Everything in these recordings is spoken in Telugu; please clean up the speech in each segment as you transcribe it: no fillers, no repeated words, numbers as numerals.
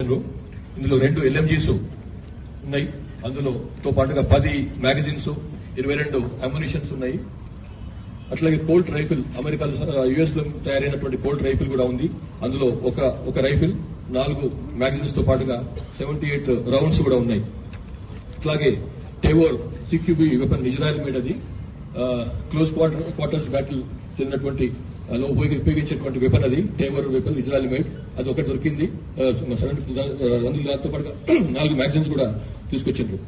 ఇందులో 2 LMGs ఉన్నాయి. అందులోతో పాటుగా 10 మ్యాగజైన్స్, 22 అమ్యునిషన్స్ ఉన్నాయి. అట్లాగే కోల్ట్ రైఫిల్, అమెరికాలో యుఎస్ లో తయారైనటువంటి కోల్ట్ రైఫిల్ కూడా ఉంది. అందులో ఒక రైఫిల్, 4 మ్యాగజైన్స్ తో పాటుగా 78 రౌండ్స్ కూడా ఉన్నాయి. అట్లాగే టేవోర్ CQB వెపన్, ఇజ్రాయెల్ మేడ్ అది. క్లోజ్ క్వార్టర్స్ బ్యాటిల్ చెందినటువంటి ఉపయోగించేటువంటి వెపన్ అది. టేవర్ వెపన్, ఇజ్రాయెల్ మేడ్, అది ఒకటి దొరికింది. దాంతో పాటుగా 4 మ్యాగజైన్స్ కూడా తీసుకొచ్చిండ్రు.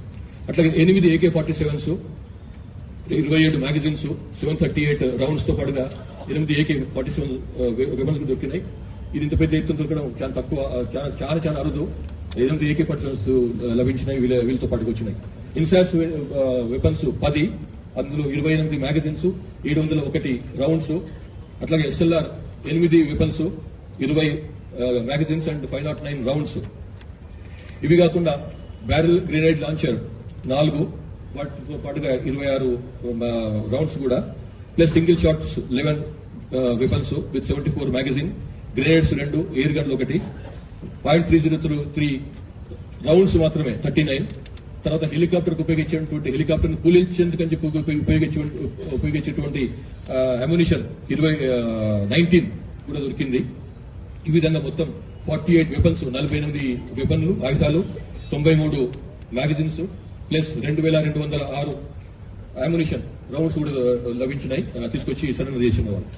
అట్లాగే 8 AK-47s, 27 మ్యాగజైన్స్, 738 రౌండ్స్ తో పాటుగా 8 AK-47 వెపన్స్ దొరికినాయి. ఇది ఇంత పెద్ద ఎత్తున దొరకడం చాలా తక్కువ, చాలా అరుదు. 8 AK-47s లభించినాయి, వీళ్ళతో పాటుగా వచ్చినాయి. ఇన్సాస్ వెపన్స్ 10, అందులో 28 మ్యాగజైన్స్, 701 రౌండ్స్. అట్లాగే SLR 8 weapons, 20 magazines and 509 rounds. ఇవి కాకుండా బ్యారెల్ గ్రెనేడ్ లాంచర్ 4, వాటితో పాటుగా 26 రౌండ్స్ కూడా, plus single shots 11 weapons with 74 magazine, grenades 2, air గన్లు 1, .303 రౌండ్స్ మాత్రమే 39. తర్వాత హెలికాప్టర్ ఉపయోగించేటువంటి హెలికాప్టర్ కూలించేందుకని చెప్పి ఉపయోగించేటువంటి అమ్యునిషన్ 19 కూడా దొరికింది. ఈ విధంగా మొత్తం 48 వెపన్స్, 48 వెపన్లు, ఆయుధాలు, 93 మ్యాగజైన్స్, ప్లస్ 2206 అమ్యునిషన్ రౌండ్స్ కూడా లభించినాయి. తీసుకొచ్చి సరెండర్ చేసిన వాళ్ళు.